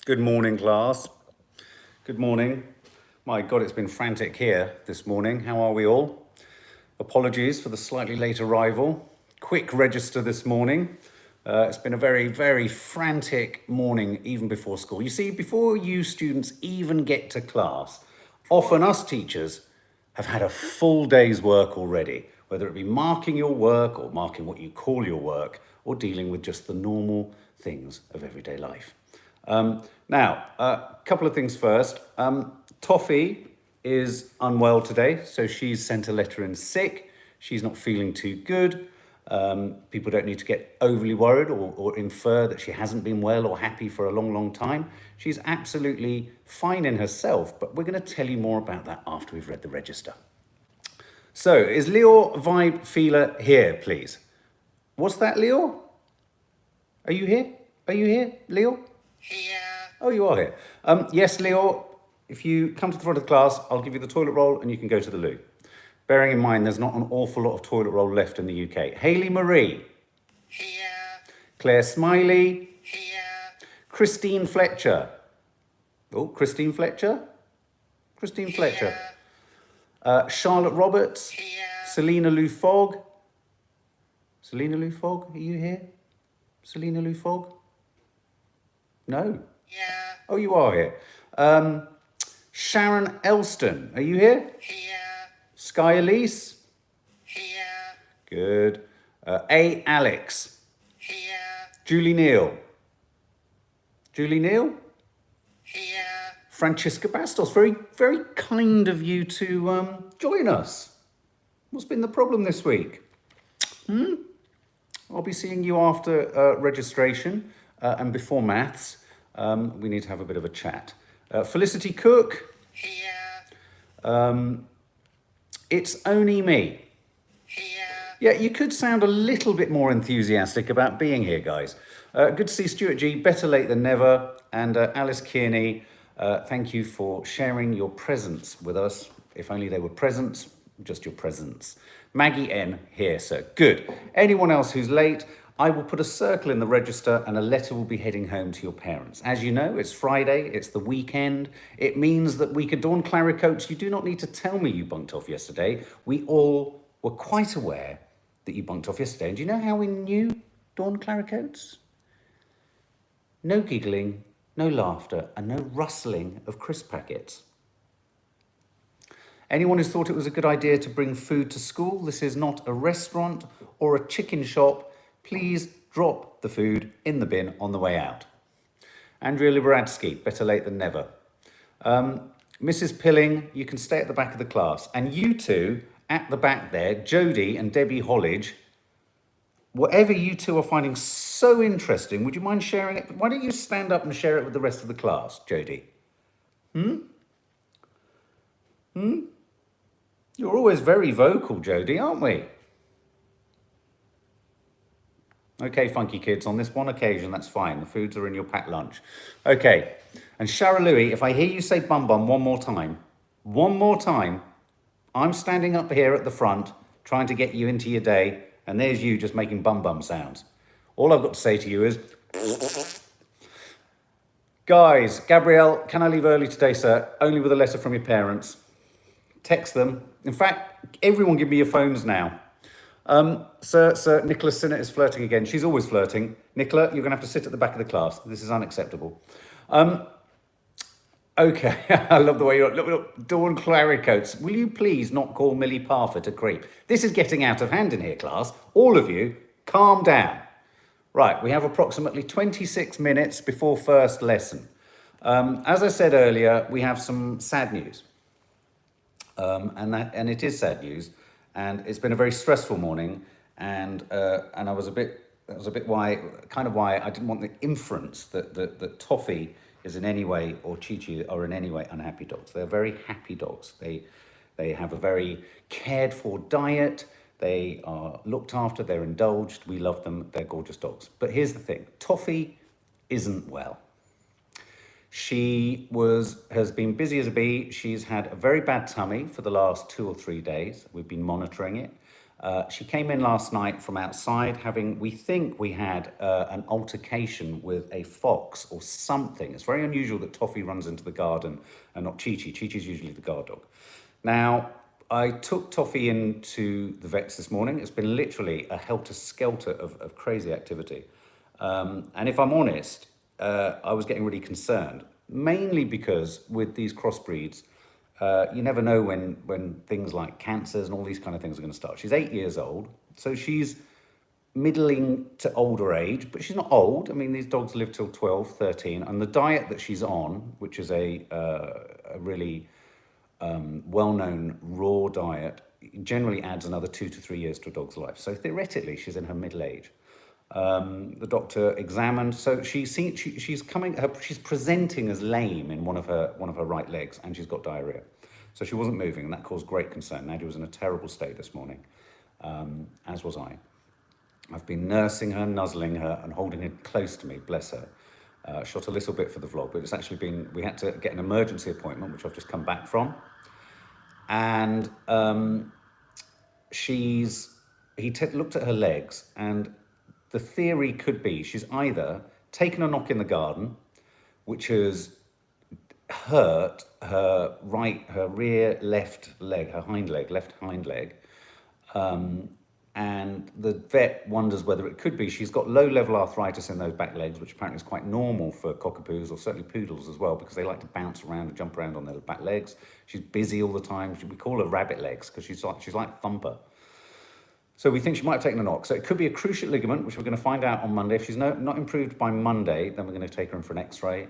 Good morning, class. Good morning. My God, it's been frantic here this morning. How are we all? Apologies for the slightly late arrival. Quick register this morning. It's been a very, very frantic morning even before school. You see, before you students even get to class, often us teachers have had a full day's work already, whether it be marking your work or marking what you call your work or dealing with just the normal things of everyday life. Now, a couple of things first. Toffee is unwell today, so she's sent a letter in sick. She's not feeling too good. People don't need to get overly worried or infer that she hasn't been well or happy for a long, long time. She's absolutely fine in herself, but we're going to tell you more about that after we've read the register. So, is Leo Vibe Feeler here, please? What's that, Leo? Are you here? Are you here, Leo? Here. Oh, you are here. Yes, Leo, if you come to the front of the class, I'll give you the toilet roll and you can go to the loo. Bearing in mind, there's not an awful lot of toilet roll left in the UK. Hayley Marie. Here. Claire Smiley. Here. Christine Fletcher. Oh, Christine Fletcher? Christine Fletcher. Charlotte Roberts. Here. Selena Lou Fogg. Selena Lou Fogg, are you here? Selena Lou Fogg? No. Yeah. Oh, you are here. Sharon Elston, are you here? Here. Sky Elise? Here. Good. A. Alex. Here. Julie Neal? Julie Neal? Here. Francisca Bastos, very, very kind of you to join us. What's been the problem this week? I'll be seeing you after registration and before maths. We need to have a bit of a chat. Felicity Cook? Here. It's only me. Here. Yeah, you could sound a little bit more enthusiastic about being here, guys. Good to see Stuart G, better late than never. And Alice Kearney, thank you for sharing your presence with us. If only they were presents, just your presence. Maggie N here, sir. Good. Anyone else who's late, I will put a circle in the register and a letter will be heading home to your parents. As you know, it's Friday, it's the weekend. It means that Week of Dawn Claricoats, you do not need to tell me you bunked off yesterday. We all were quite aware that you bunked off yesterday. And do you know how we knew, Dawn Claricoats? No giggling, no laughter, and no rustling of crisp packets. Anyone who's thought it was a good idea to bring food to school, this is not a restaurant or a chicken shop. Please drop the food in the bin on the way out. Andrea Liberadsky, better late than never. Mrs. Pilling, you can stay at the back of the class. And you two at the back there, Jodie and Debbie Hollidge, whatever you two are finding so interesting, would you mind sharing it? Why don't you stand up and share it with the rest of the class, Jodie? You're always very vocal, Jodie, aren't we? Okay, funky kids, on this one occasion, that's fine. The foods are in your packed lunch. Okay, and Shara Louie, if I hear you say bum bum one more time, I'm standing up here at the front trying to get you into your day, and there's you just making bum bum sounds. All I've got to say to you is, guys, Gabrielle, can I leave early today, sir? Only with a letter from your parents. Text them. In fact, everyone give me your phones now. Sir, Nicola Sinnott is flirting again. She's always flirting. Nicola, you're going to have to sit at the back of the class. This is unacceptable. Okay, I love the way you're... Look, Dawn Claricoats, will you please not call Millie Parfit a creep? This is getting out of hand in here, class. All of you, calm down. Right, we have approximately 26 minutes before first lesson. As I said earlier, we have some sad news. And it is sad news. And it's been a very stressful morning, and I was a bit why I didn't want the inference that Toffee is in any way, or Chi-Chi are in any way unhappy dogs. They're very happy dogs. They have a very cared for diet. They are looked after. They're indulged. We love them. They're gorgeous dogs. But here's the thing: Toffee isn't well. She has been busy as a bee. She's had a very bad tummy for the last 2 or 3 days. We've been monitoring it. She came in last night from outside we think we had an altercation with a fox or something. It's very unusual that Toffee runs into the garden and not Chi-Chi. Chi-Chi's usually the guard dog. Now, I took Toffee into the vets this morning. It's been literally a helter-skelter of crazy activity. And if I'm honest, I was getting really concerned, mainly because with these crossbreeds, you never know when things like cancers and all these kind of things are going to start. She's 8 years old, so she's middling to older age, but she's not old. I mean, these dogs live till 12, 13, and the diet that she's on, which is a really well-known raw diet, generally adds another 2 to 3 years to a dog's life. So theoretically, she's in her middle age. The doctor examined, so she's presenting as lame in one of her right legs, and she's got diarrhea. So she wasn't moving, and that caused great concern. Nadia was in a terrible state this morning, as was I. I've been nursing her, nuzzling her, and holding her close to me, bless her. Shot a little bit for the vlog, but it's actually been, we had to get an emergency appointment, which I've just come back from. And he looked at her legs, and the theory could be she's either taken a knock in the garden, which has hurt her rear left leg, her left hind leg. And the vet wonders whether it could be she's got low-level arthritis in those back legs, which apparently is quite normal for cockapoos, or certainly poodles as well, because they like to bounce around and jump around on their back legs. She's busy all the time. We call her rabbit legs because she's like Thumper. So we think she might have taken a knock. So it could be a cruciate ligament, which we're going to find out on Monday. If she's not improved by Monday, then we're going to take her in for an X-ray.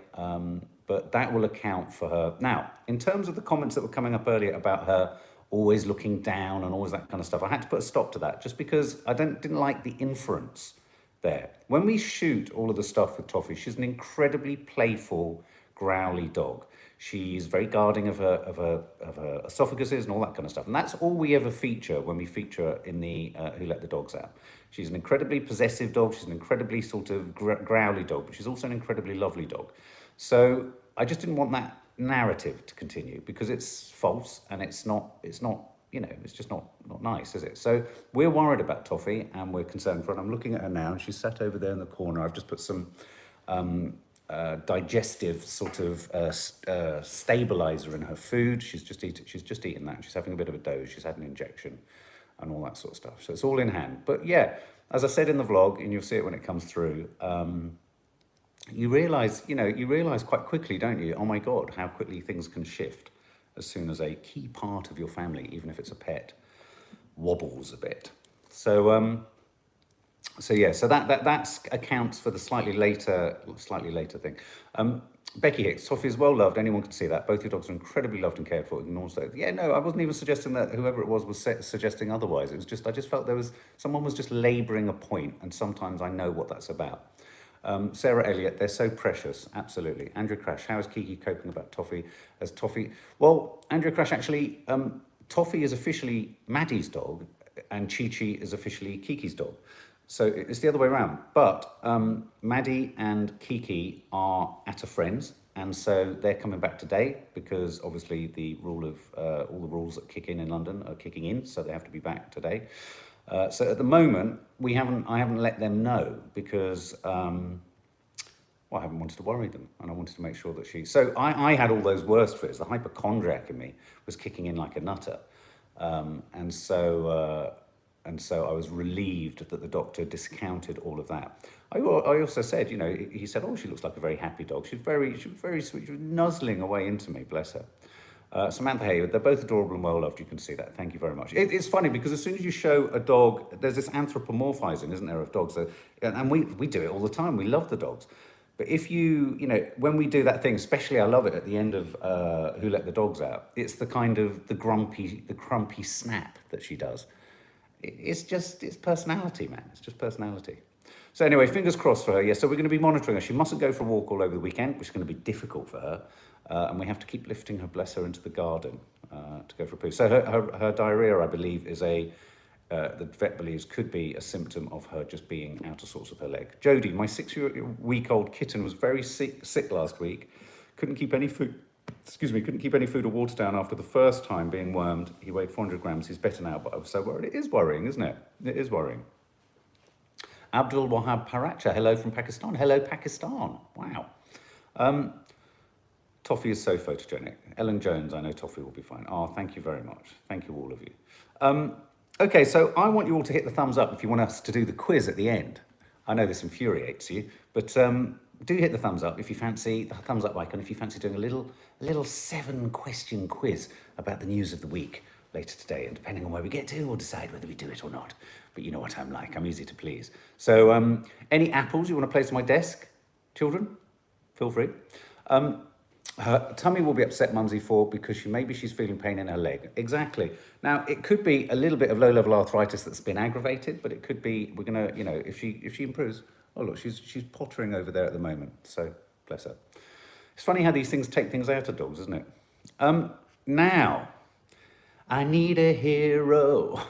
But that will account for her. Now, in terms of the comments that were coming up earlier about her always looking down and always that kind of stuff, I had to put a stop to that just because I didn't like the inference there. When we shoot all of the stuff with Toffee, she's an incredibly playful, growly dog. She's very guarding of her esophaguses and all that kind of stuff. And that's all we ever feature when we feature in the Who Let the Dogs Out. She's an incredibly possessive dog. She's an incredibly sort of growly dog, but she's also an incredibly lovely dog. So I just didn't want that narrative to continue because it's false and it's not, you know, it's just not nice, is it? So we're worried about Toffee and we're concerned for her. I'm looking at her now and she's sat over there in the corner. I've just put some digestive sort of stabilizer in her food. She's just eaten that. She's having a bit of a doze. She's had an injection and all that sort of stuff. So it's all in hand. But yeah, as I said in the vlog, and you'll see it when it comes through, you realise quite quickly, don't you? Oh my God, how quickly things can shift as soon as a key part of your family, even if it's a pet, wobbles a bit. So that accounts for the slightly later thing. Becky Hicks, Toffee is well loved. Anyone can see that. Both your dogs are incredibly loved and cared for. Ignores those. Yeah, no, I wasn't even suggesting that. Whoever it was suggesting otherwise. It was just I just felt someone was just labouring a point, and sometimes I know what that's about. Sarah Elliott, they're so precious, absolutely. Andrew Crash, how is Kiki coping about Toffee as Toffee? Well, Andrew Crash, actually, Toffee is officially Maddie's dog and Chi-Chi is officially Kiki's dog. So it's the other way around. But Maddie and Kiki are at a friend's, and so they're coming back today because obviously the rule of all the rules that kick in London are kicking in, so they have to be back today. So at the moment, I haven't let them know because I haven't wanted to worry them, and I wanted to make sure that So I had all those worst fears. The hypochondriac in me was kicking in like a nutter, and so I was relieved that the doctor discounted all of that. I also said, you know, he said, oh, she looks like a very happy dog. She was very sweet. She was nuzzling away into me, bless her. Samantha Hayward, they're both adorable and well loved. You can see that. Thank you very much. It's funny because as soon as you show a dog, there's this anthropomorphizing, isn't there, of dogs? And we do it all the time. We love the dogs. But if you know, when we do that thing, especially I love it at the end of Who Let the Dogs Out, it's the kind of the grumpy snap that she does. It's personality, man. It's just personality. So anyway, fingers crossed for her. Yeah, so we're going to be monitoring her. She mustn't go for a walk all over the weekend, which is going to be difficult for her. And we have to keep lifting her, bless her, into the garden to go for a poo. So her diarrhea, I believe, is the vet believes could be a symptom of her just being out of sorts with her leg. Jodie, my 6-week-old kitten was very sick last week. Couldn't keep any food excuse me, couldn't keep any food or water down after the first time being wormed. He weighed 400 grams. He's better now, but I was so worried. It is worrying, isn't it? It is worrying. Abdul Wahab Paracha, hello from Pakistan. Hello, Pakistan. Wow. Toffee is so photogenic. Ellen Jones, I know Toffee will be fine. Oh, thank you very much. Thank you, all of you. Okay, so I want you all to hit the thumbs up if you want us to do the quiz at the end. I know this infuriates you, but do hit the thumbs up if you fancy, the thumbs up icon, if you fancy doing a little 7-question quiz about the news of the week later today. And depending on where we get to, we'll decide whether we do it or not. But you know what I'm like, I'm easy to please. So any apples you want to place on my desk, children? Feel free. Her tummy will be upset, Mumsy, for because maybe she's feeling pain in her leg. Exactly. Now, it could be a little bit of low-level arthritis that's been aggravated, but it could be, we're going to, you know, if she improves. Oh, look, she's pottering over there at the moment, so bless her. It's funny how these things take things out of dogs, isn't it? Now, I need a hero.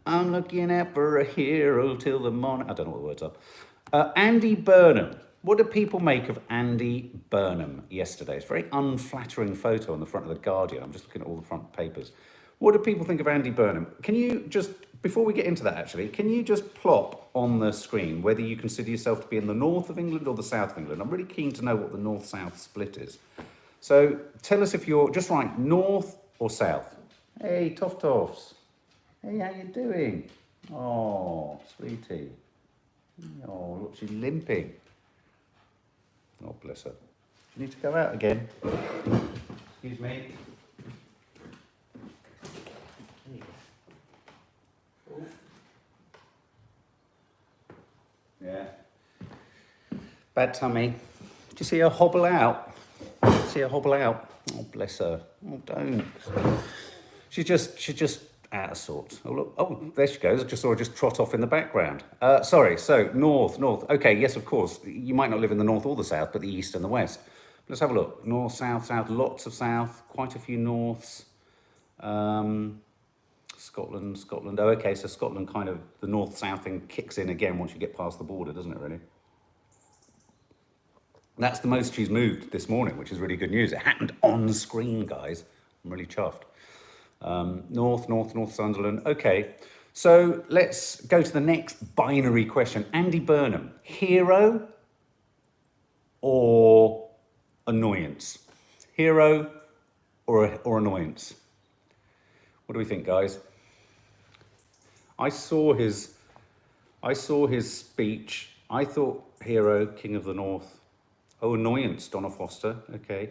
I'm looking out for a hero till the morning. I don't know what the words are. Andy Burnham. What do people make of Andy Burnham yesterday? It's a very unflattering photo on the front of The Guardian. I'm just looking at all the front papers. What do people think of Andy Burnham? Can you just, before we get into that actually, can you just plop on the screen whether you consider yourself to be in the north of England or the south of England? I'm really keen to know what the north-south split is. So tell us if you're, just write north or south. Hey, Toffs. Hey, how you doing? Oh, sweetie. Oh, look, she's limping. Oh, bless her. You need to go out again. Excuse me. Oh. Yeah. Bad tummy. Did you see her hobble out? See her hobble out? Oh, bless her. Oh, don't. She's just out of sorts. Oh, look. Oh, there she goes. I just saw her just trot off in the background. Sorry, so north. Okay, yes, of course. You might not live in the north or the south, but the east and the west. Let's have a look. North, south, lots of south, quite a few norths. Scotland. Oh, okay, so Scotland kind of, the north-south thing kicks in again once you get past the border, doesn't it, really? That's the most she's moved this morning, which is really good news. It happened on screen, guys. I'm really chuffed. North Sunderland. Okay, so let's go to the next binary question. Andy Burnham, hero or annoyance? Hero or annoyance? What do we think, guys? I saw his speech. I thought hero, King of the North. Oh, annoyance, Donna Foster. Okay.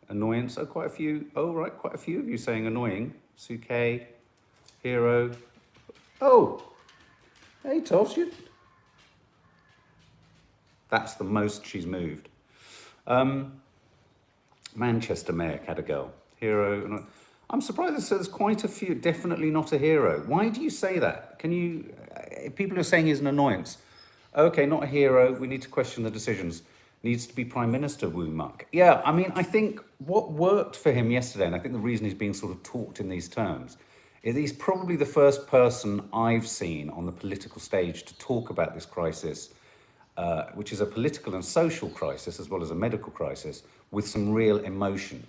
Annoyance. Oh, quite a few. Oh, right, quite a few of you saying annoying. Suke, hero. Oh, hey, Toffs, you. That's the most she's moved. Manchester Mayor Cadagel, hero. I'm surprised there's quite a few. Definitely not a hero. Why do you say that? Can you? People are saying he's an annoyance. Okay, not a hero. We need to question the decisions. Needs to be Prime Minister, Woo Muck. Yeah, I mean, I think what worked for him yesterday, and I think the reason he's being sort of talked in these terms, is he's probably the first person I've seen on the political stage to talk about this crisis, which is a political and social crisis as well as a medical crisis, with some real emotion.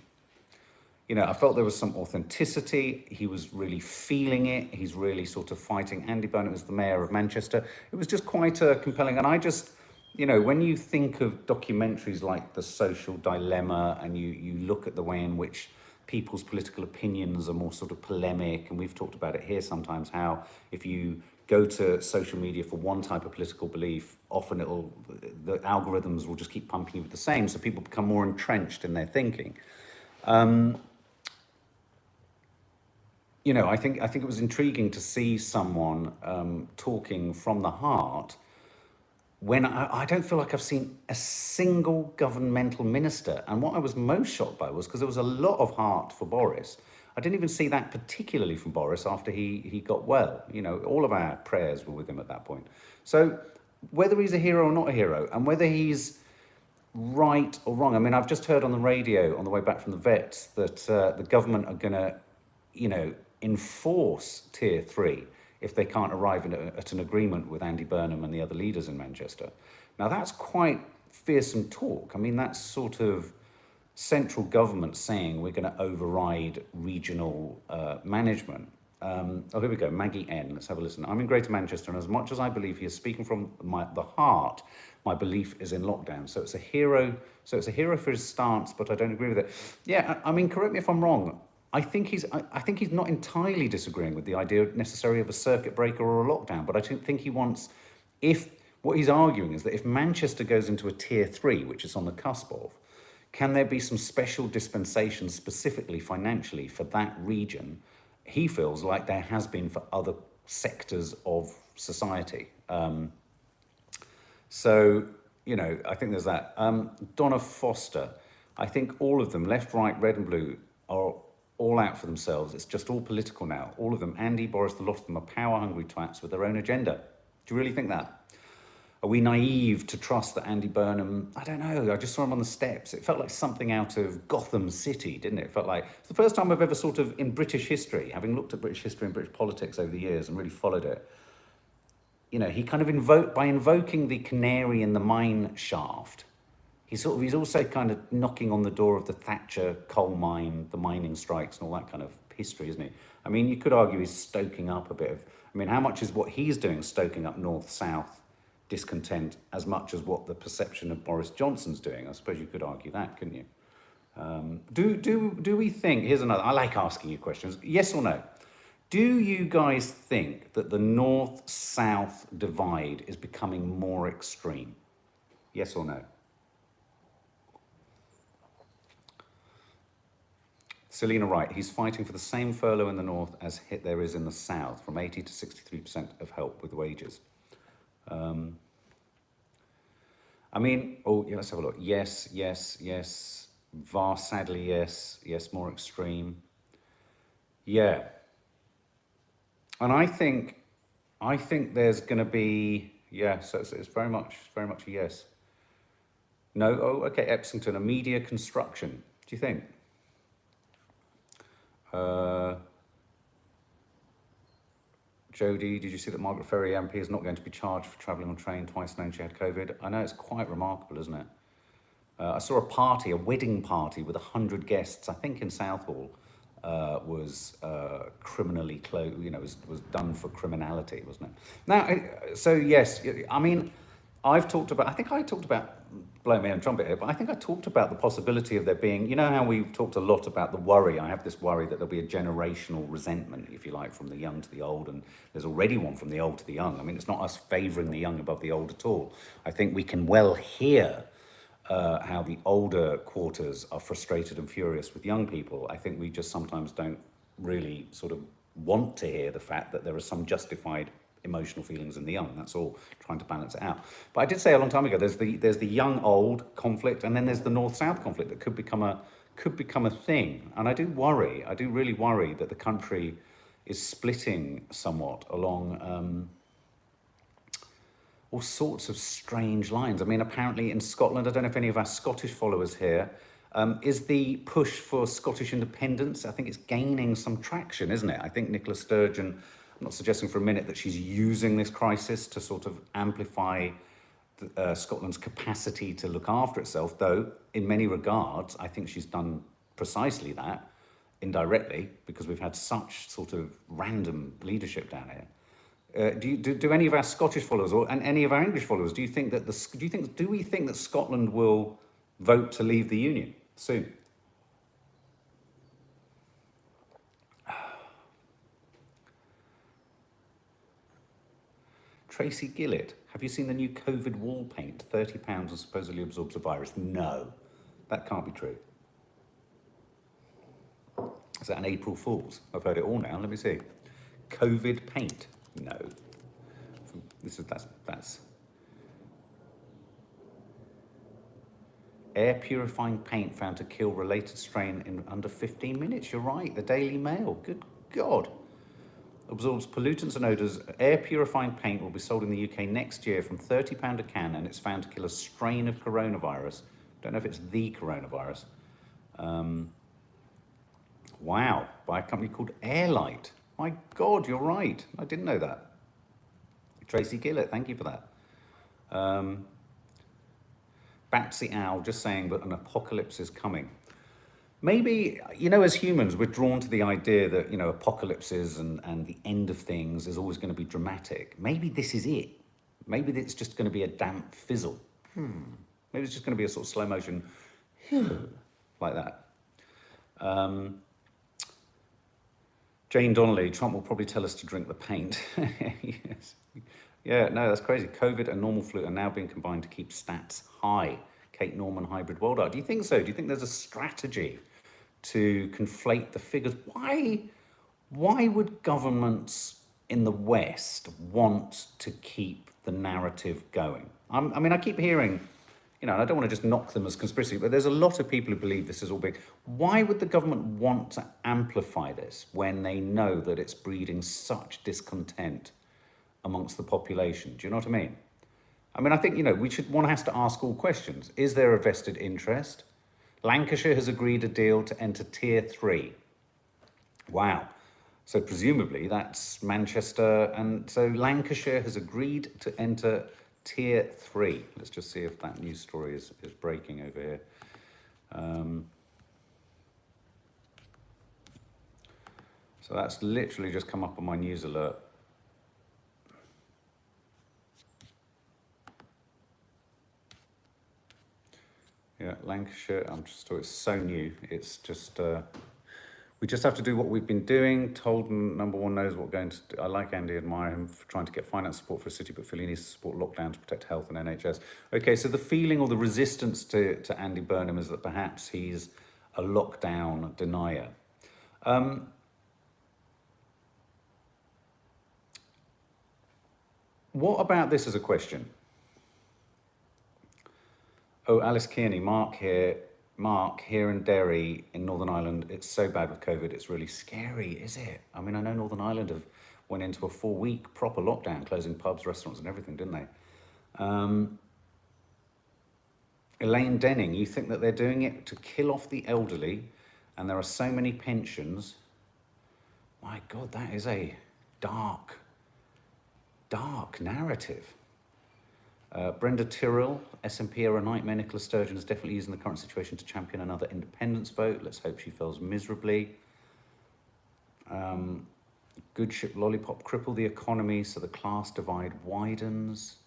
You know, I felt there was some authenticity. He was really feeling it. He's really sort of fighting. Andy Burnham was the mayor of Manchester. It was just quite compelling. And I just, you know, when you think of documentaries like The Social Dilemma and you look at the way in which people's political opinions are more sort of polemic, and we've talked about it here sometimes, how if you go to social media for one type of political belief, often the algorithms will just keep pumping you with the same, so people become more entrenched in their thinking. You know, I think it was intriguing to see someone talking from the heart when I don't feel like I've seen a single governmental minister. And what I was most shocked by was because there was a lot of heart for Boris. I didn't even see that particularly from Boris after he got well. You know, all of our prayers were with him at that point. So whether he's a hero or not a hero, and whether he's right or wrong, I mean, I've just heard on the radio on the way back from the vets that the government are going to, you know, enforce Tier 3 if they can't arrive at an agreement with Andy Burnham and the other leaders in Manchester. Now, that's quite fearsome talk. I mean, that's sort of central government saying we're going to override regional management. Oh, here we go. Maggie N. Let's have a listen. I'm in Greater Manchester, and as much as I believe he is speaking from the heart, my belief is in lockdown. So it's a hero. So it's a hero for his stance, but I don't agree with it. Yeah, I mean, correct me if I'm wrong. I think he's not entirely disagreeing with the idea necessarily of a circuit breaker or a lockdown, but I think he wants, if what he's arguing is that if Manchester goes into a tier 3, which it's on the cusp of, can there be some special dispensation specifically financially for that region? He feels like there has been for other sectors of society. So, you know, I think there's that. Donna Foster, I think all of them, left, right, red and blue, are all out for themselves. It's just all political now. All of them, Andy, Boris, the lot of them are power-hungry twats with their own agenda. Do you really think that? Are we naive to trust that Andy Burnham, I don't know, I just saw him on the steps. It felt like something out of Gotham City, didn't it? It felt like, it's the first time I've ever sort of, in British history, having looked at British history and British politics over the years and really followed it, you know, he kind of by invoking the canary in the mine shaft, he's also kind of knocking on the door of the Thatcher coal mine, the mining strikes and all that kind of history, isn't he? I mean, you could argue he's stoking up a bit of, I mean, how much is what he's doing stoking up north-south discontent as much as what the perception of Boris Johnson's doing? I suppose you could argue that, couldn't you? Do we think, here's another, I like asking you questions, yes or no? Do you guys think that the north-south divide is becoming more extreme? Yes or no? Selena Wright, he's fighting for the same furlough in the north as there is in the south, from 80 to 63% of help with wages. I mean, oh, yeah, let's have a look. Yes, yes, yes. VAR, sadly, yes. Yes, more extreme. Yeah. And I think there's going to be, yeah, so it's very much a yes. No, oh, okay, Epsington, a media construction. Do you think? Jodie, did you see that Margaret Ferry MP is not going to be charged for travelling on train twice knowing she had COVID? I know, it's quite remarkable, isn't it? I saw a wedding party with 100 guests, I think in Southall, was criminally closed, you know, was done for criminality, wasn't it? Now, so yes, I mean, I think I talked about, blow me on trumpet here, but I think I talked about the possibility of there being, you know how we've talked a lot about the worry, I have this worry that there'll be a generational resentment, if you like, from the young to the old, and there's already one from the old to the young. I mean, it's not us favouring the young above the old at all. I think we can well hear how the older quarters are frustrated and furious with young people. I think we just sometimes don't really sort of want to hear the fact that there are some justified emotional feelings in the young. That's all, trying to balance it out. But I did say a long time ago, there's the young-old conflict, and then there's the north-south conflict that could become a thing. And I do really worry that the country is splitting somewhat along all sorts of strange lines. I mean, apparently in Scotland, I don't know if any of our Scottish followers here, is the push for Scottish independence, I think it's gaining some traction, isn't it? I think Nicola Sturgeon, I'm not suggesting for a minute that she's using this crisis to sort of amplify Scotland's capacity to look after itself, though in many regards, I think she's done precisely that, indirectly, because we've had such sort of random leadership down here. Do any of our Scottish followers and any of our English followers, do we think that Scotland will vote to leave the Union soon? Tracy Gillett, have you seen the new COVID wall paint? £30 and supposedly absorbs the virus. No, that can't be true. Is that an April Fool's? I've heard it all now. Let me see. COVID paint. No. That's air purifying paint found to kill related strain in under 15 minutes. You're right. The Daily Mail. Good God. Absorbs pollutants and odours. Air purifying paint will be sold in the UK next year from £30 a can, and it's found to kill a strain of coronavirus. Don't know if it's the coronavirus. Wow, by a company called Airlight. My God, you're right. I didn't know that. Tracy Gillett, thank you for that. Batsy Owl, just saying that an apocalypse is coming. Maybe, you know, as humans, we're drawn to the idea that, you know, apocalypses and the end of things is always going to be dramatic. Maybe this is it. Maybe it's just going to be a damp fizzle. Maybe it's just going to be a sort of slow motion like that. Jane Donnelly, Trump will probably tell us to drink the paint. Yes. Yeah, no, that's crazy. COVID and normal flu are now being combined to keep stats high. Kate Norman, hybrid world art. Do you think so? Do you think there's a strategy to conflate the figures? Why would governments in the West want to keep the narrative going? I mean, I keep hearing, you know, and I don't want to just knock them as conspiracy, but there's a lot of people who believe this is all big. Why would the government want to amplify this when they know that it's breeding such discontent amongst the population? Do you know what I mean? I mean, I think, you know, one has to ask all questions. Is there a vested interest? Lancashire has agreed a deal to enter Tier 3. Wow. So presumably that's Manchester, and so Lancashire has agreed to enter Tier 3. Let's just see if that news story is breaking over here. So that's literally just come up on my news alert. Yeah, Lancashire, it's so new. It's just, we just have to do what we've been doing. Told number one knows what going to do. I like Andy, admire him for trying to get finance support for a city, but feel he needs to support lockdown to protect health and NHS. Okay, so the feeling or the resistance to Andy Burnham is that perhaps he's a lockdown denier. What about this as a question? Oh, Alice Kearney, Mark here in Derry in Northern Ireland. It's so bad with COVID, it's really scary, is it? I mean, I know Northern Ireland went into a 4-week proper lockdown, closing pubs, restaurants and everything, didn't they? Elaine Denning, you think that they're doing it to kill off the elderly and there are so many pensions? My God, that is a dark narrative. Brenda Tyrrell, SNP are a nightmare. Nicola Sturgeon is definitely using the current situation to champion another independence vote. Let's hope she fails miserably. Good ship lollipop, cripple the economy so the class divide widens.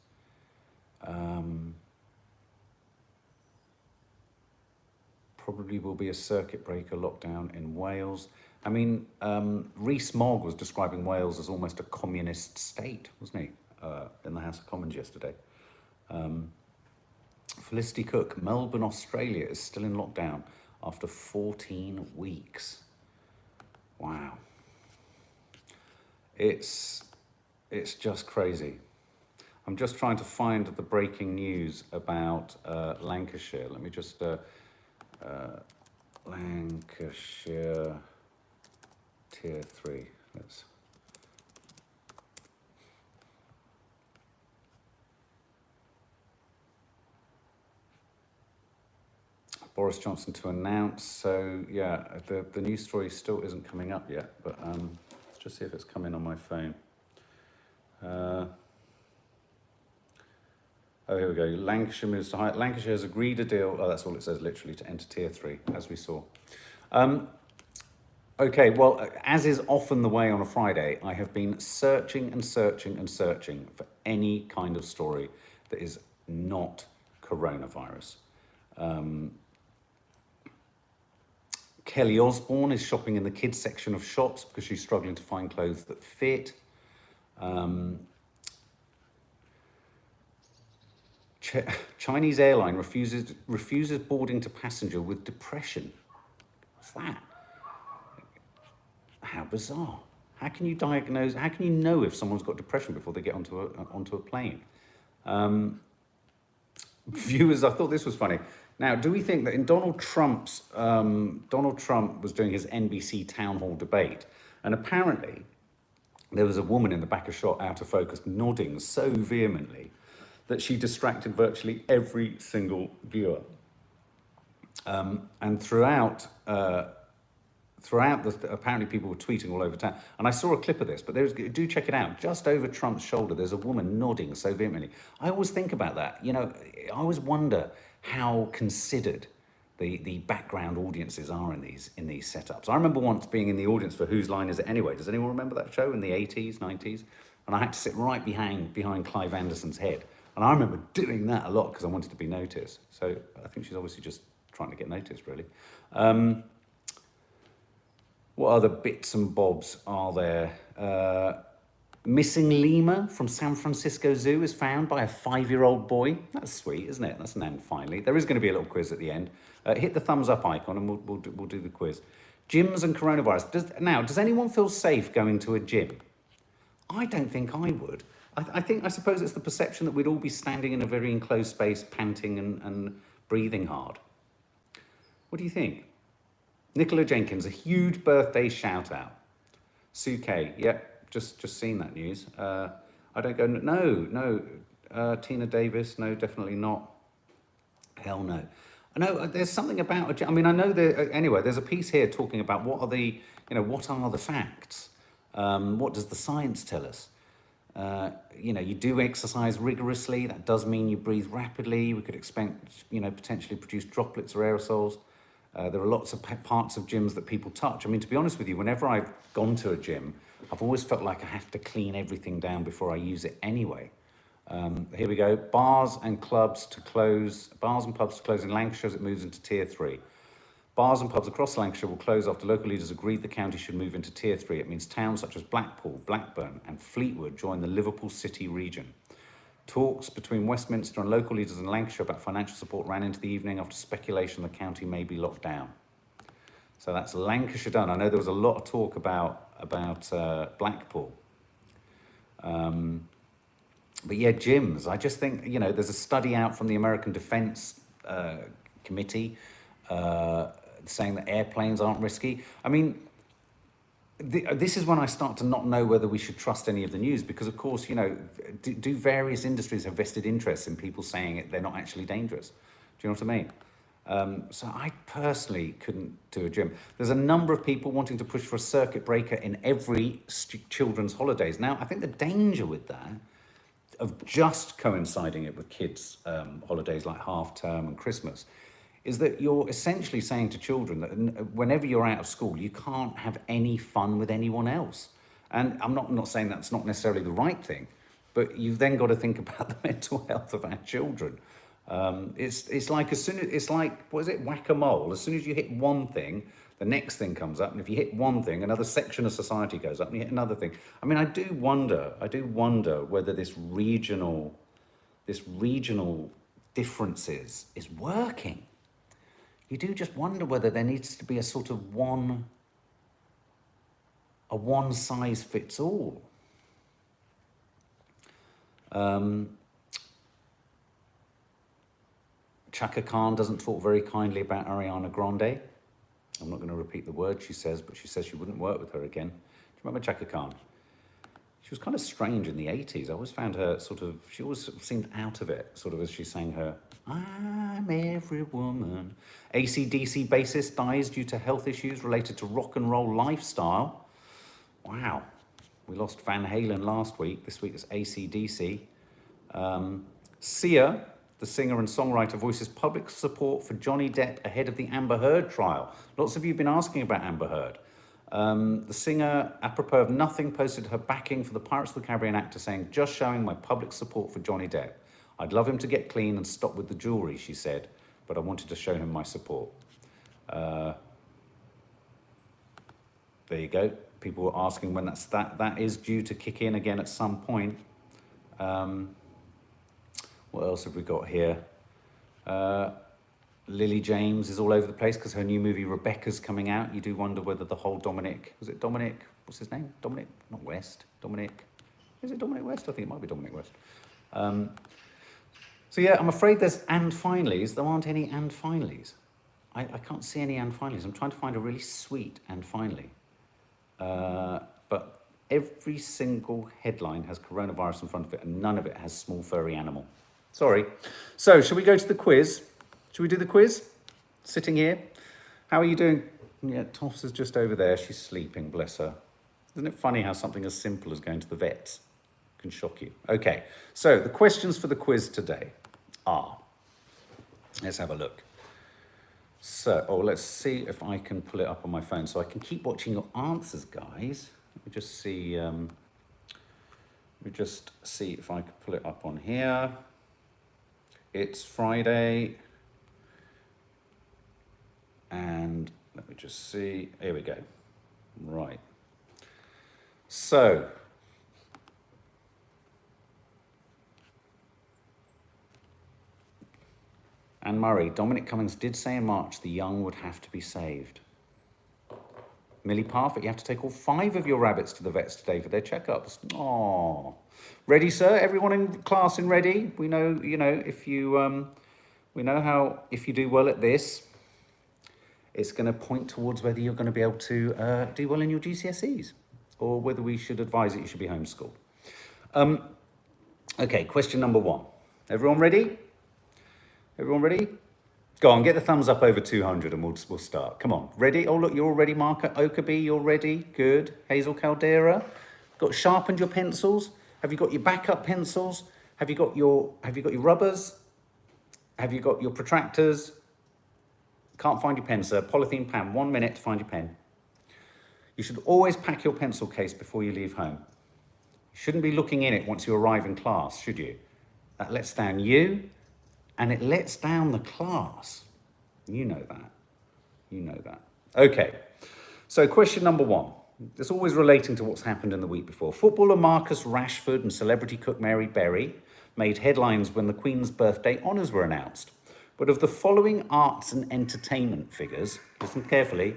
Probably will be a circuit breaker lockdown in Wales. I mean, Rees-Mogg was describing Wales as almost a communist state, wasn't he, in the House of Commons yesterday. Felicity Cook, Melbourne, Australia is still in lockdown after 14 weeks. Wow. It's just crazy. I'm just trying to find the breaking news about Lancashire. Let me just, Lancashire Tier 3. Let's. Boris Johnson to announce. So yeah, the news story still isn't coming up yet, but let's just see if it's coming on my phone. Oh, here we go. Lancashire moves to high. Lancashire has agreed a deal. Oh, that's all it says, literally, to enter Tier 3, as we saw. Okay, well, as is often the way on a Friday, I have been searching and searching and searching for any kind of story that is not coronavirus. Kelly Osbourne is shopping in the kids section of shops because she's struggling to find clothes that fit. Chinese airline refuses boarding to passenger with depression. What's that? How bizarre. How can you diagnose, how can you know if someone's got depression before they get onto a plane? Viewers, I thought this was funny. Now, do we think that in Donald Trump was doing his NBC town hall debate, and apparently there was a woman in the back of shot out of focus nodding so vehemently that she distracted virtually every single viewer. And throughout apparently people were tweeting all over town. And I saw a clip of this, but do check it out. Just over Trump's shoulder, there's a woman nodding so vehemently. I always think about that. You know, I always wonder how considered the background audiences are in these setups. I remember once being in the audience for Whose Line Is It Anyway? Does anyone remember that show in the 80s, 90s? And I had to sit right behind Clive Anderson's head. And I remember doing that a lot because I wanted to be noticed. So I think she's obviously just trying to get noticed, really. What other bits and bobs are there? Missing lemur from San Francisco Zoo is found by a 5-year-old boy. That's sweet, isn't it? That's an end finally. There is going to be a little quiz at the end. Hit the thumbs up icon and we'll do the quiz. Gyms and coronavirus. Does anyone feel safe going to a gym? I don't think I would. I suppose it's the perception that we'd all be standing in a very enclosed space, panting and breathing hard. What do you think? Nicola Jenkins, a huge birthday shout out. Sue K, yep. Just seen that news. I don't go, no. Tina Davis, no, definitely not. Hell no. I know there's something about, I mean, I know anyway, there's a piece here talking about what are the facts? What does the science tell us? You do exercise rigorously. That does mean you breathe rapidly. We could expect, potentially produce droplets or aerosols. There are lots of parts of gyms that people touch. I mean, to be honest with you, whenever I've gone to a gym, I've always felt like I have to clean everything down before I use it anyway. Here we go. Bars and pubs to close in Lancashire as it moves into Tier 3. Bars and pubs across Lancashire will close after local leaders agreed the county should move into Tier 3. It means towns such as Blackpool, Blackburn and Fleetwood join the Liverpool City region. Talks between Westminster and local leaders in Lancashire about financial support ran into the evening after speculation the county may be locked down. So that's Lancashire done. I know there was a lot of talk about Blackpool. But yeah, gyms. I just think, there's a study out from the American Defense Committee saying that airplanes aren't risky. I mean, this is when I start to not know whether we should trust any of the news because, of course, do various industries have vested interests in people saying they're not actually dangerous? Do you know what I mean? So I personally couldn't do a gym. There's a number of people wanting to push for a circuit breaker in every children's holidays. Now, I think the danger with that, of just coinciding it with kids' holidays like half term and Christmas, is that you're essentially saying to children that whenever you're out of school, you can't have any fun with anyone else. And I'm not saying that's not necessarily the right thing, but you've then got to think about the mental health of our children. It's like what is it, whack-a-mole? As soon as you hit one thing, the next thing comes up, and if you hit one thing, another section of society goes up, and you hit another thing. I mean, I do wonder whether this regional differences is working. You do just wonder whether there needs to be a sort of one size fits all. Chaka Khan doesn't talk very kindly about Ariana Grande. I'm not going to repeat the word she says, but she says she wouldn't work with her again. Do you remember Chaka Khan? She was kind of strange in the 80s. I always found her she always seemed out of it, sort of as she sang her I'm Every Woman. AC/DC bassist dies due to health issues related to rock and roll lifestyle. Wow. We lost Van Halen last week. This week it's AC/DC. Sia, the singer and songwriter, voices public support for Johnny Depp ahead of the Amber Heard trial. Lots of you have been asking about Amber Heard. The singer, apropos of nothing, posted her backing for the Pirates of the Caribbean actor, saying, just showing my public support for Johnny Depp. I'd love him to get clean and stop with the jewelry, she said, but I wanted to show him my support. There you go. People were asking when that is due to kick in again at some point. What else have we got here? Lily James is all over the place because her new movie Rebecca's coming out. You do wonder whether the whole Dominic, what's his name? Dominic, not West, Dominic. Is it Dominic West? I think it might be Dominic West. So yeah, I'm afraid there's and finallys. There aren't any and finallys. I can't see any and finallys. I'm trying to find a really sweet and finally. But every single headline has coronavirus in front of it and none of it has small furry animal. Sorry. So, shall we go to the quiz? Should we do the quiz? Sitting here. How are you doing? Yeah, Toffs is just over there. She's sleeping, bless her. Isn't it funny how something as simple as going to the vets can shock you? Okay, so the questions for the quiz today are, let's have a look. So, oh, let's see if I can pull it up on my phone so I can keep watching your answers, guys. Let me just see. Let me just see if I can pull it up on here. It's Friday. And let me just see. Here we go. Right. So, Anne Murray, Dominic Cummings did say in March the young would have to be saved. Millie Parfitt, you have to take all 5 of your rabbits to the vets today for their checkups. Oh, ready, sir? Everyone in class in ready? We know, if you, we know how, if you do well at this, it's going to point towards whether you're going to be able to do well in your GCSEs or whether we should advise that you should be homeschooled. Okay, question number 1. Everyone ready? Everyone ready? Go on, get the thumbs up over 200 and we'll start. Come on, ready? Oh, look, you're all ready, Mark Okabe, you're ready. Good. Hazel Caldera, got sharpened your pencils? Have you got your backup pencils? Have you got your rubbers? Have you got your protractors? Can't find your pen, sir. Polythene pen, 1 minute to find your pen. You should always pack your pencil case before you leave home. You shouldn't be looking in it once you arrive in class, should you? That lets down you, and it lets down the class. You know that. You know that. Okay, so question number 1. It's always relating to what's happened in the week before. Footballer Marcus Rashford and celebrity cook Mary Berry made headlines when the Queen's birthday honours were announced. But of the following arts and entertainment figures, listen carefully,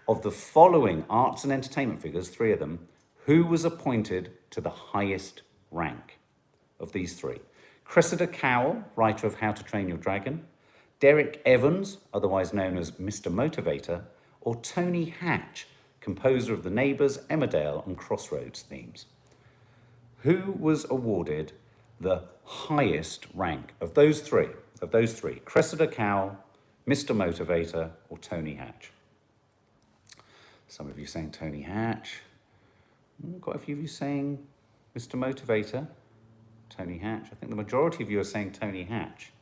of the following arts and entertainment figures, 3 of them, who was appointed to the highest rank of these 3? Cressida Cowell, writer of How to Train Your Dragon, Derek Evans, otherwise known as Mr. Motivator, or Tony Hatch, composer of the Neighbours, Emmerdale and Crossroads themes. Who was awarded the highest rank of those 3? Cressida Cowell, Mr. Motivator, or Tony Hatch? Some of you saying Tony Hatch. Quite a few of you saying Mr. Motivator. Tony Hatch. I think the majority of you are saying Tony Hatch.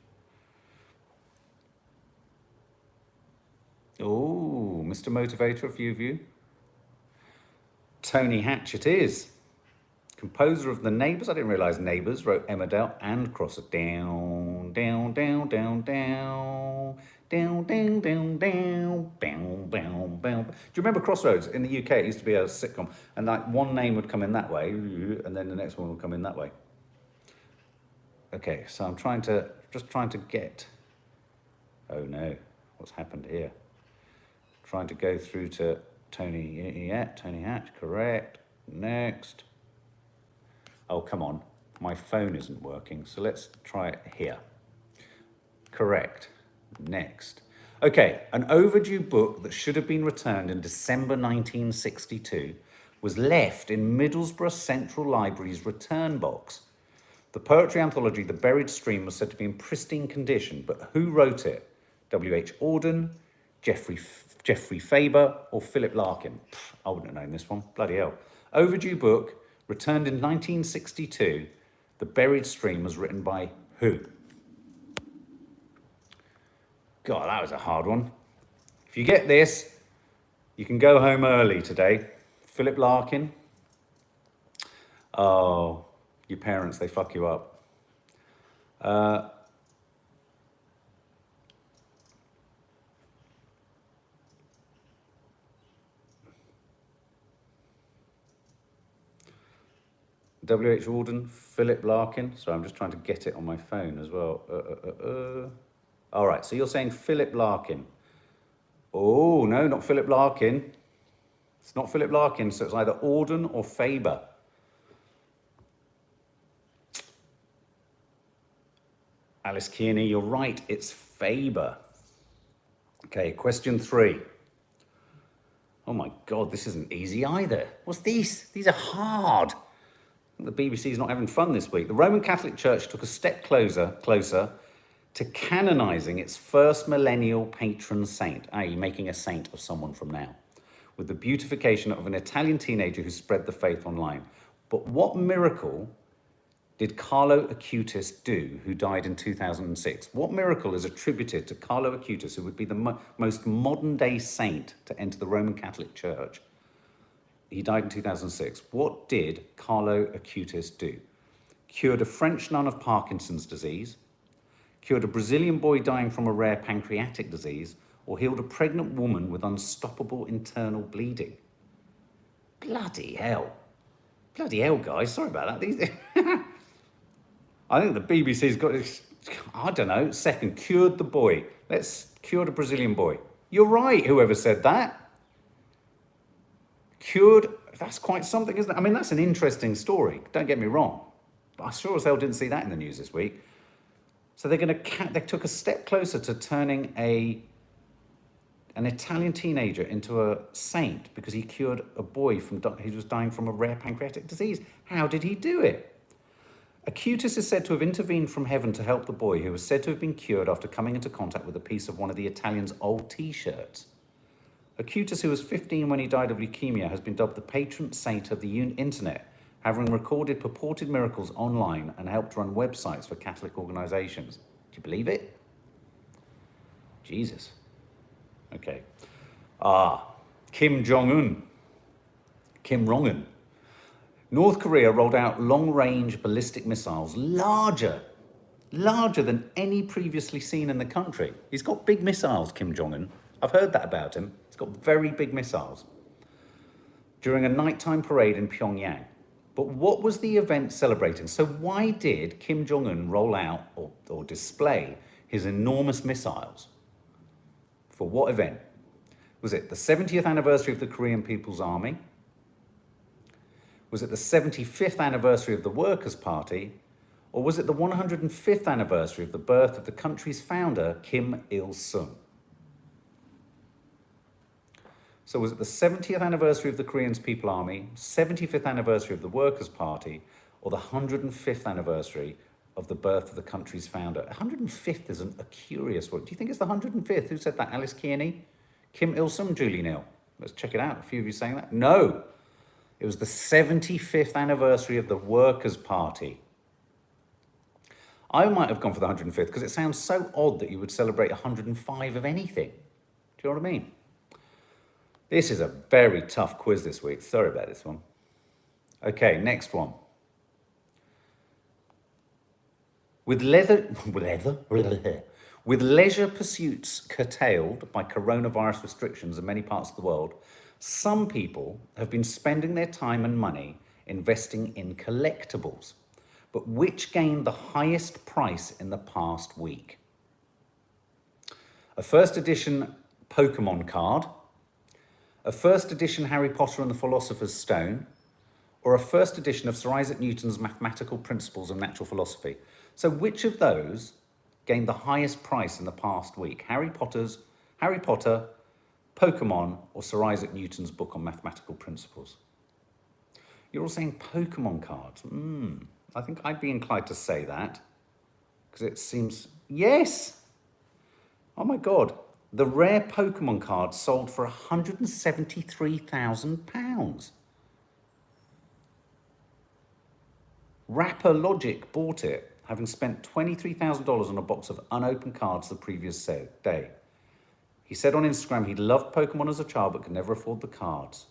Oh, Mr. Motivator, a few of you. Tony Hatch it is. Composer of the Neighbours. I didn't realise Neighbours wrote Emmerdale and Crossroads. Down, down, down, down, down. Down, down, down, down, bow, bow, bow. Do you remember Crossroads? In the UK, it used to be a sitcom, and like one name would come in that way, and then the next one would come in that way. Okay, so I'm just trying to get, oh no, what's happened here? Trying to go through to Tony, yeah, Tony Hatch, correct. Next. Oh, come on, my phone isn't working, so let's try it here. Correct. Next. Okay, an overdue book that should have been returned in December 1962 was left in Middlesbrough Central Library's return box. The poetry anthology The Buried Stream was said to be in pristine condition, but who wrote it? W.H. Auden, Geoffrey Faber, or Philip Larkin? I wouldn't have known this one. Bloody hell. Overdue book, returned in 1962. The Buried Stream was written by who? God, that was a hard one. If you get this, you can go home early today. Philip Larkin. Oh, your parents, they fuck you up. W.H. Auden, Philip Larkin. Sorry, I'm just trying to get it on my phone as well. All right, so you're saying Philip Larkin. Oh, no, not Philip Larkin. It's not Philip Larkin, so it's either Auden or Faber. Alice Kearney, you're right, it's Faber. Okay, question 3. Oh my God, this isn't easy either. What's these? These are hard. The BBC's not having fun this week. The Roman Catholic Church took a step closer to canonising its first millennial patron saint, i.e. making a saint of someone from now, with the beatification of an Italian teenager who spread the faith online. But what miracle did Carlo Acutis do, who died in 2006? What miracle is attributed to Carlo Acutis, who would be the most modern-day saint to enter the Roman Catholic Church? He died in 2006. What did Carlo Acutis do? Cured a French nun of Parkinson's disease, cured a Brazilian boy dying from a rare pancreatic disease, or healed a pregnant woman with unstoppable internal bleeding? Bloody hell. Bloody hell, guys. Sorry about that. I think the BBC's got, I don't know, second, cured the boy. Let's cure the Brazilian boy. You're right, whoever said that. Cured, that's quite something, isn't it? I mean, that's an interesting story. Don't get me wrong. But I sure as hell didn't see that in the news this week. So they took a step closer to turning an Italian teenager into a saint because he cured a boy who was dying from a rare pancreatic disease. How did he do it? Acutis is said to have intervened from heaven to help the boy, who was said to have been cured after coming into contact with a piece of one of the Italian's old T-shirts. Acutis, who was 15 when he died of leukemia, has been dubbed the patron saint of the internet, having recorded purported miracles online and helped run websites for Catholic organisations. Do you believe it? Jesus. Okay. Kim Jong-un. Kim Jong-un. North Korea rolled out long-range ballistic missiles larger than any previously seen in the country. He's got big missiles, Kim Jong-un. I've heard that about him. He's got very big missiles. During a nighttime parade in Pyongyang. But what was the event celebrating? So why did Kim Jong-un roll out or display his enormous missiles? For what event? Was it the 70th anniversary of the Korean People's Army? Was it the 75th anniversary of the Workers' Party? Or was it the 105th anniversary of the birth of the country's founder, Kim Il-sung? So was it the 70th anniversary of the Korean People's Army, 75th anniversary of the Workers' Party, or the 105th anniversary of the birth of the country's founder? 105th is a curious one. Do you think it's the 105th? Who said that? Alice Kearney? Kim Il-sung, Julie Neal? Let's check it out. A few of you saying that? No. It was the 75th anniversary of the Workers' Party. I might have gone for the 105th because it sounds so odd that you would celebrate 105 of anything. Do you know what I mean? This is a very tough quiz this week. Sorry about this one. Okay, next one. With leisure pursuits curtailed by coronavirus restrictions in many parts of the world, some people have been spending their time and money investing in collectibles. But which gained the highest price in the past week? A first edition Pokemon card, a first edition Harry Potter and the Philosopher's Stone, or a first edition of Sir Isaac Newton's Mathematical Principles of Natural Philosophy. So which of those gained the highest price in the past week? Harry Potter, Pokemon, or Sir Isaac Newton's book on mathematical principles? You're all saying Pokemon cards. I think I'd be inclined to say that because it seems, yes. Oh my God. The rare Pokemon card sold for £173,000. Rapper Logic bought it, having spent $23,000 on a box of unopened cards the previous day. He said on Instagram he'd loved Pokemon as a child but could never afford the cards.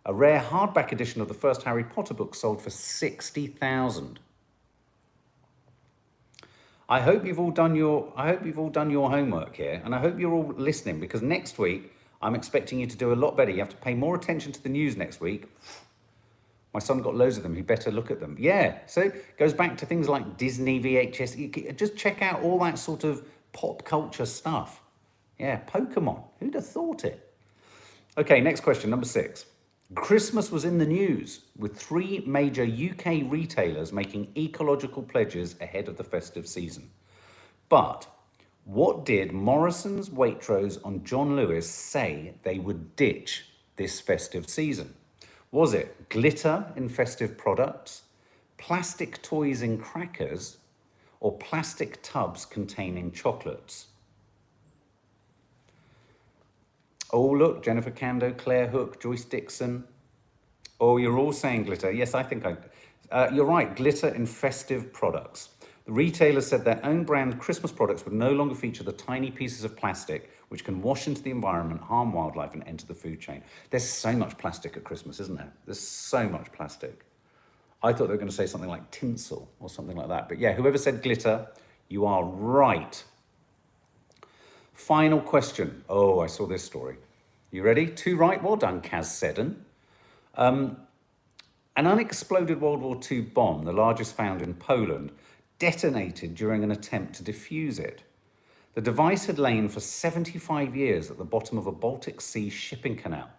A rare hardback edition of the first Harry Potter book sold for $60,000. I hope you've all done your homework here, and I hope you're all listening, because next week I'm expecting you to do a lot better. You have to pay more attention to the news next week. My son got loads of them. You better look at them. Yeah, so it goes back to things like Disney VHS. You can just check out all that sort of pop culture stuff. Yeah, Pokemon. Who'd have thought it? Okay, next question, number 6. Christmas was in the news, with 3 major UK retailers making ecological pledges ahead of the festive season. But what did Morrison's, Waitrose and John Lewis say they would ditch this festive season? Was it glitter in festive products, plastic toys in crackers, or plastic tubs containing chocolates? Oh, look, Jennifer Kando, Claire Hook, Joyce Dixon. Oh, you're all saying glitter. Yes, I think You're right, glitter in festive products. The retailers said their own brand Christmas products would no longer feature the tiny pieces of plastic which can wash into the environment, harm wildlife, and enter the food chain. There's so much plastic at Christmas, isn't there? There's so much plastic. I thought they were going to say something like tinsel or something like that. But yeah, whoever said glitter, you are right. Final question. Oh, I saw this story. You ready? 2 right. Well done, Kaz Seddon. An unexploded World War II bomb, the largest found in Poland, detonated during an attempt to defuse it. The device had lain for 75 years at the bottom of a Baltic Sea shipping canal.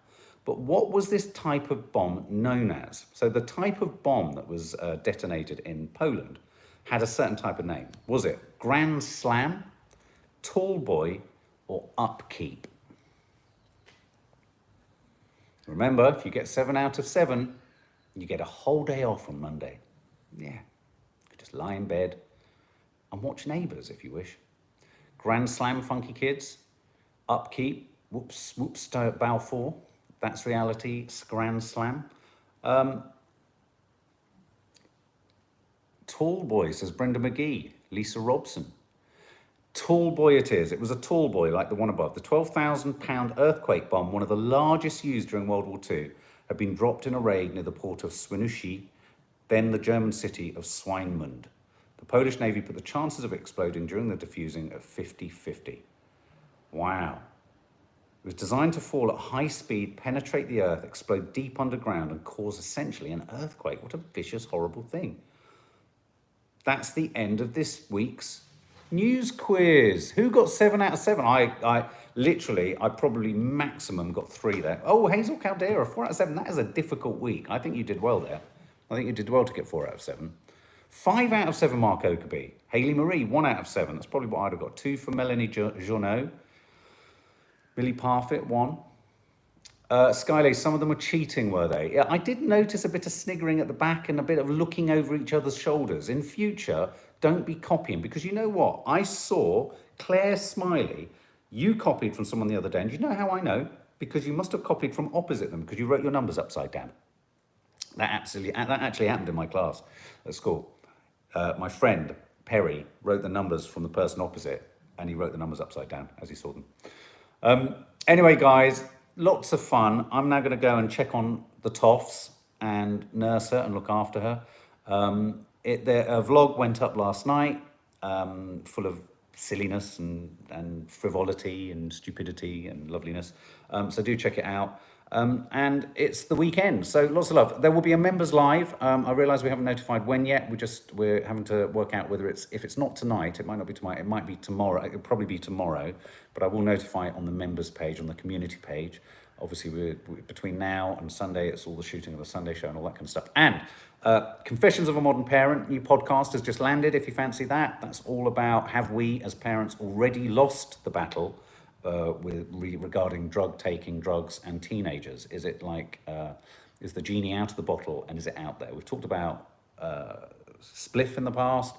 But what was this type of bomb known as? So the type of bomb that was detonated in Poland had a certain type of name. Was it Grand Slam, Tall Boy, or Upkeep? Remember, if you get 7 out of 7, you get a whole day off on Monday. Yeah, you could just lie in bed and watch Neighbours if you wish. Grand Slam, funky kids. Upkeep, whoops, whoops, Balfour. That's reality, Grand Slam. Tall Boy, says Brenda McGee, Lisa Robson. Tall Boy it is. It was a tall boy like the one above. The 12,000-pound earthquake bomb, one of the largest used during World War II, had been dropped in a raid near the port of Swinoujscie, then the German city of Swinemund. The Polish Navy put the chances of it exploding during the defusing at 50-50. Wow. It was designed to fall at high speed, penetrate the earth, explode deep underground, and cause essentially an earthquake. What a vicious, horrible thing. That's the end of this week's news quiz. Who got 7 out of 7? I probably maximum got 3 there. Oh, Hazel Caldera, 4 out of 7. That is a difficult week. I think you did well there. I think you did well to get 4 out of 7. 5 out of 7, Mark Oakerby. Hayley Marie, 1 out of 7. That's probably what I'd have got. 2 for Melanie Journeau. Billy Parfitt, 1. Skylay, some of them were cheating, were they? Yeah, I did notice a bit of sniggering at the back and a bit of looking over each other's shoulders. In future, don't be copying, because you know what? I saw Claire Smiley. You copied from someone the other day, and you know how I know? Because you must have copied from opposite them, because you wrote your numbers upside down. That actually happened in my class at school. My friend, Perry, wrote the numbers from the person opposite, and he wrote the numbers upside down as he saw them. Anyway, guys, lots of fun. I'm now going to go and check on the Toffs and nurse her and look after her. A vlog went up last night, full of silliness and frivolity and stupidity and loveliness. So do check it out. And it's the weekend, so lots of love. There will be a members live. I realise we haven't notified when yet. We're having to work out whether if it's not tonight, it might not be tonight. It might be tomorrow. It'll probably be tomorrow, but I will notify it on the members page, on the community page. Obviously, we're between now and Sunday, it's all the shooting of the Sunday show and all that kind of stuff. And Confessions of a Modern Parent, new podcast has just landed. If you fancy that, that's all about, have we as parents already lost the battle regarding drug taking, drugs and teenagers? Is it like, is the genie out of the bottle and is it out there? We've talked about spliff in the past,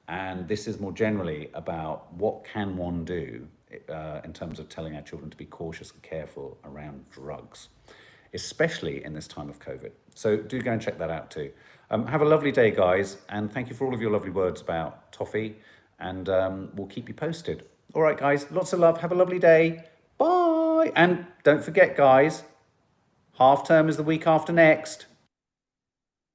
and this is more generally about what can one do in terms of telling our children to be cautious and careful around drugs, especially in this time of COVID. So do go and check that out too. Have a lovely day, guys, and thank you for all of your lovely words about Toffee, and we'll keep you posted. All right, guys, lots of love. Have a lovely day. Bye. And don't forget, guys, half term is the week after next.